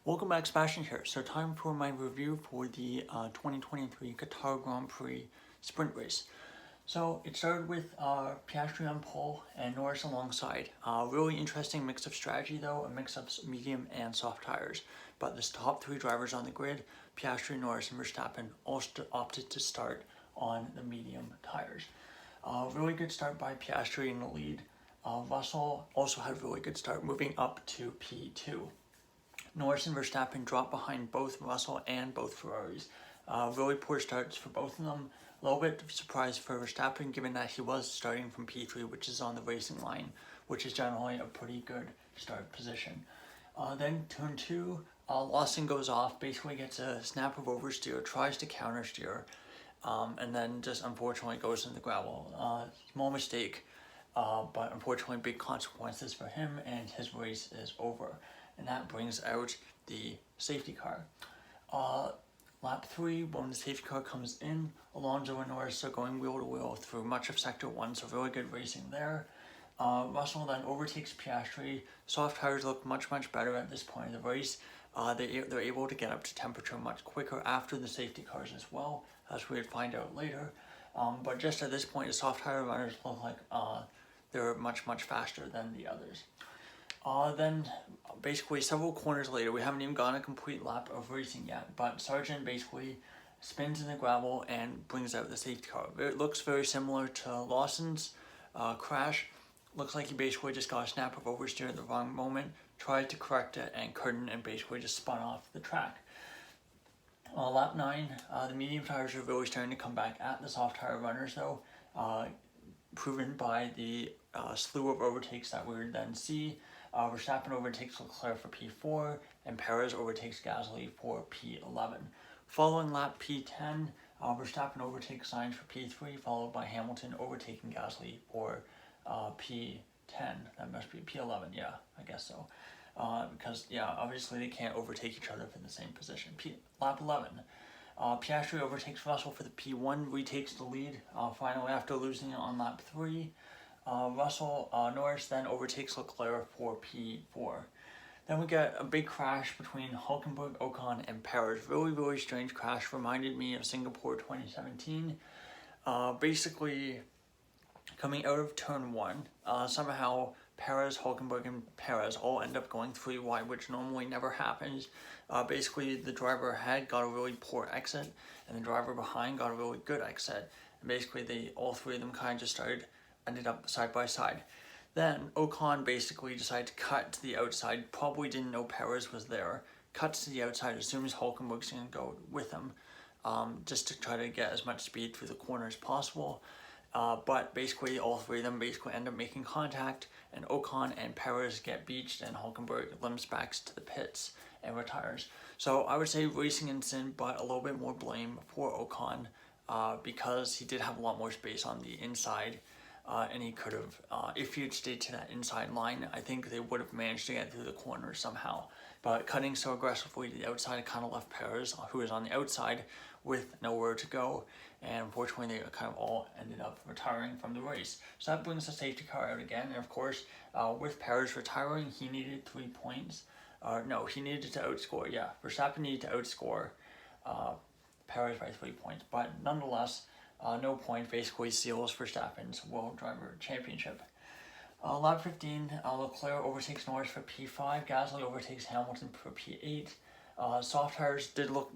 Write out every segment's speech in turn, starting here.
Welcome back, Sebastian here. So time for my review for the 2023 Qatar Grand Prix sprint race. So it started with Piastri on pole and Norris alongside. Really interesting mix of strategy though, a mix of medium and soft tires. But the top three drivers on the grid, Piastri, Norris, and Verstappen, all opted to start on the medium tires. Really good start by Piastri in the lead. Russell also had a really good start, moving up to P2. Norris and Verstappen dropped behind both Russell and both Ferraris. Really poor starts for both of them. A little bit surprised for Verstappen given that he was starting from P3, which is on the racing line, which is generally a pretty good start position. Then turn 2, Lawson goes off, basically gets a snap of oversteer, tries to counter steer, and then just unfortunately goes in the gravel. Small mistake, but unfortunately big consequences for him, and his race is over. And that brings out the safety car. Lap 3, when the safety car comes in, Alonso and Norris are going wheel to wheel through much of sector 1, so really good racing there. Russell then overtakes Piastri. Soft tires look much better at this point of the race. They're able to get up to temperature much quicker after the safety cars as well, as we would find out later. But just at this point, the soft tire runners look like they're much faster than the others. Then basically several corners later, we haven't even gone a complete lap of racing yet, but Sargent basically spins in the gravel and brings out the safety car. It looks very similar to Lawson's crash. Looks like he basically just got a snap of oversteer at the wrong moment, tried to correct it and couldn't, and basically just spun off the track. Lap 9, the medium tires are really starting to come back at the soft tire runners though, proven by the slew of overtakes that we would then see. Verstappen overtakes Leclerc for P4, and Perez overtakes Gasly for P11. Following lap P10, Verstappen overtakes Sainz for P3, followed by Hamilton overtaking Gasly for P10. That must be P11, yeah, I guess so. Because, yeah, obviously they can't overtake each other for the same position. Lap 11. Piastri overtakes Russell for the P1, retakes the lead finally after losing it on lap 3. Norris then overtakes Leclerc for P4. Then we get a big crash between Hülkenberg, Ocon, and Perez. Really strange crash. Reminded me of Singapore 2017. Basically, coming out of turn 1, somehow Perez, Hülkenberg, and Perez all end up going 3 wide, which normally never happens. Basically, the driver ahead got a really poor exit, and the driver behind got a really good exit. And basically, all three of them kind of just ended up side by side. Then Ocon basically decided to cut to the outside, probably didn't know Perez was there, cuts to the outside as soon as Hülkenberg's going to go with him, just to try to get as much speed through the corner as possible. But basically all three of them basically end up making contact, and Ocon and Perez get beached, and Hülkenberg limps back to the pits and retires. So I would say racing incident, but a little bit more blame for Ocon because he did have a lot more space on the inside. And he could have, if he had stayed to that inside line, I think they would have managed to get through the corner somehow. But cutting so aggressively to the outside kind of left Perez, who was on the outside, with nowhere to go. And unfortunately, they kind of all ended up retiring from the race. So that brings the safety car out again. And of course, with Perez retiring, he needed 3 points. No, he needed to outscore, yeah. Verstappen needed to outscore Perez by 3 points. But nonetheless, no point basically seals Verstappen's World Driver Championship. Lap 15, Leclerc overtakes Norris for P5, Gasly overtakes Hamilton for P8. Soft tires did look,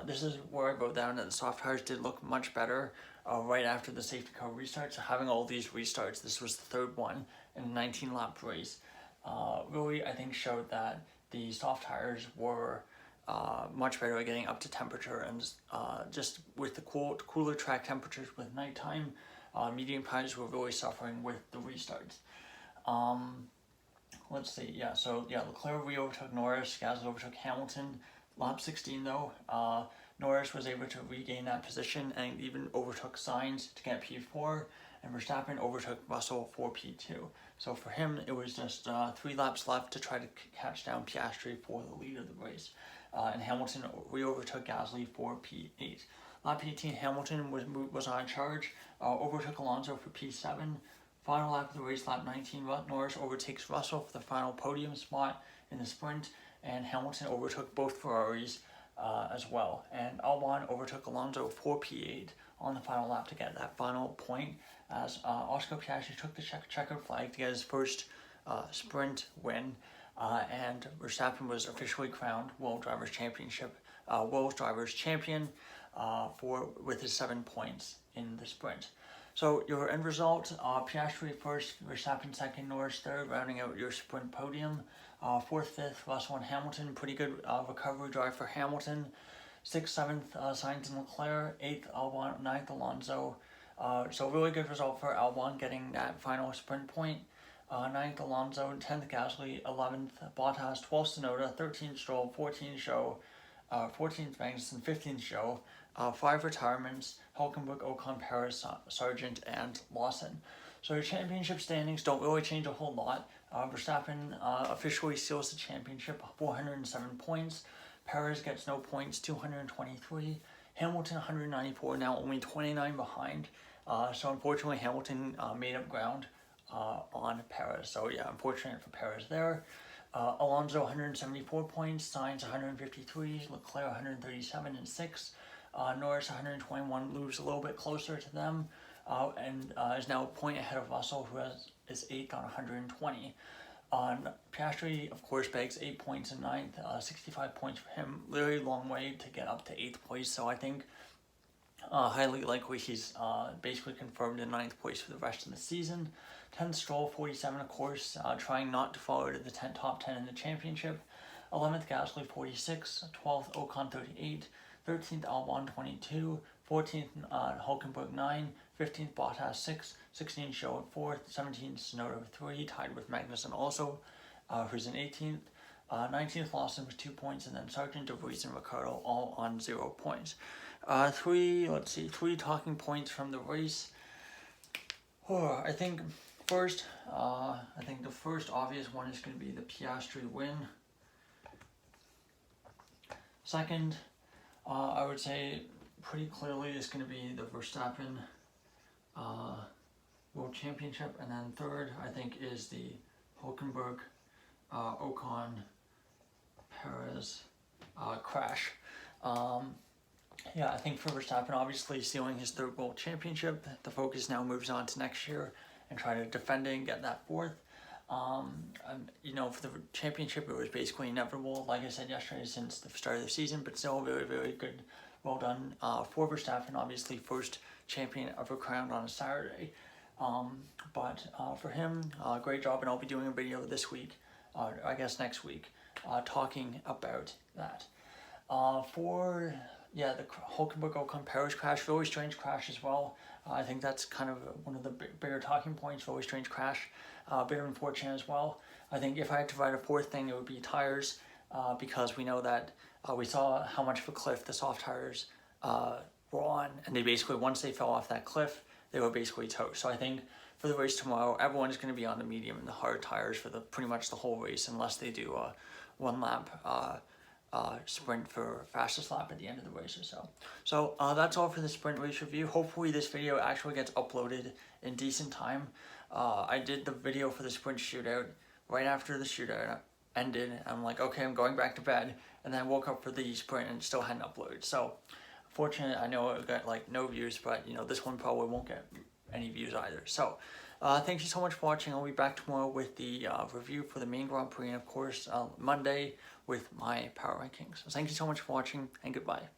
this is where I wrote down that the soft tires did look much better right after the safety car restart. So having all these restarts, this was the third one in a 19 lap race, really I think showed that the soft tires were much better at getting up to temperature, and just with the cooler track temperatures with nighttime, medium tires were really suffering with the restarts. Let's see, Leclerc overtook Norris, Gasly overtook Hamilton. Lap 16 though, Norris was able to regain that position and even overtook Sainz to get P4, and Verstappen overtook Russell for P2. So for him, it was just 3 laps left to try to catch down Piastri for the lead of the race. And Hamilton overtook Gasly for P8. Lap 18, Hamilton was on charge, overtook Alonso for P7. Final lap of the race, lap 19, Norris overtakes Russell for the final podium spot in the sprint, and Hamilton overtook both Ferraris as well. And Albon overtook Alonso for P8 on the final lap to get that final point, as Oscar Piastri took the checkered flag to get his first sprint win, and Verstappen was officially crowned World Drivers' Champion with his 7 points in the sprint. So your end result, Piastri first, Verstappen second, Norris third, rounding out your sprint podium. Fourth, fifth, Russell and Hamilton, pretty good recovery drive for Hamilton. Sixth, seventh, Sainz and Leclerc. Eighth, Albon. Ninth, Alonso. So really good result for Albon getting that final sprint point. 9th, Alonso. 10th, Gasly. 11th, Bottas. 12th, Tsunoda. 13th, Stroll. 14th, Zhou. 14th, Magnussen. 15th, Zhou. 5 retirements: Hülkenberg, Ocon, Perez, Sargent, and Lawson. So your championship standings don't really change a whole lot. Verstappen officially seals the championship, 407 points. Perez gets no points, 223. Hamilton, 194, now only 29 behind. So unfortunately, Hamilton made up ground on Perez. So yeah, unfortunate for Perez there. Alonso, 174 points. Sainz, 153. Leclerc, 137 and 6. Norris, 121, moves a little bit closer to them, and is now a point ahead of Russell, who is 8th on 120. Piastri, of course, bags 8 points in 9th, 65 points for him. Really long way to get up to 8th place, so I think highly likely he's basically confirmed in 9th place for the rest of the season. 10th, Stroll, 47, of course, trying not to fall out of the top 10 in the championship. 11th, Gasly, 46. 12th, Ocon, 38. 13th, Albon, 22. 14th, Hülkenberg, 9. 15th, Bottas, 6. 16th, Zhou at 4th. 17th, Tsunoda with 3, tied with Magnussen also, who's in 18th. 19th, Lawson with 2 points, and then Sargent, De Vries, and Ricciardo all on 0 points. 3 talking points from the race. I think first, the first obvious one is going to be the Piastri win. Second, I would say pretty clearly is going to be the Verstappen World Championship, and then third, I think, is the Hülkenberg, Ocon, Perez crash. Yeah, I think for Verstappen, obviously sealing his 3rd World Championship, the focus now moves on to next year and try to defend it and get that 4th. For the championship, it was basically inevitable, like I said yesterday, since the start of the season, but still very, very good. Well done for Verstappen, obviously first champion ever crowned on a Saturday. But for him, great job, and I'll be doing a video this week, I guess next week, talking about that. The Hülkenberg-Ocon Perez crash, really strange crash as well. I think that's kind of one of the bigger talking points, really strange crash. A bit unfortunate as well. I think if I had to write a 4th thing, it would be tires, because we know that we saw how much of a cliff the soft tires were on, and they basically, once they fell off that cliff, they were basically toast. So I think for the race tomorrow, everyone is going to be on the medium and the hard tires for pretty much the whole race, unless they do a 1 lap sprint for fastest lap at the end of the race or so. So that's all for the sprint race review. Hopefully this video actually gets uploaded in decent time. I did the video for the sprint shootout right after the shootout ended. I'm like, okay, I'm going back to bed, and then I woke up for the sprint and still hadn't uploaded. So fortunate, I know it got like no views, but this one probably won't get any views either. So thank you so much for watching. I'll be back tomorrow with the review for the main Grand Prix, and of course Monday with my power rankings. So thank you so much for watching, and goodbye.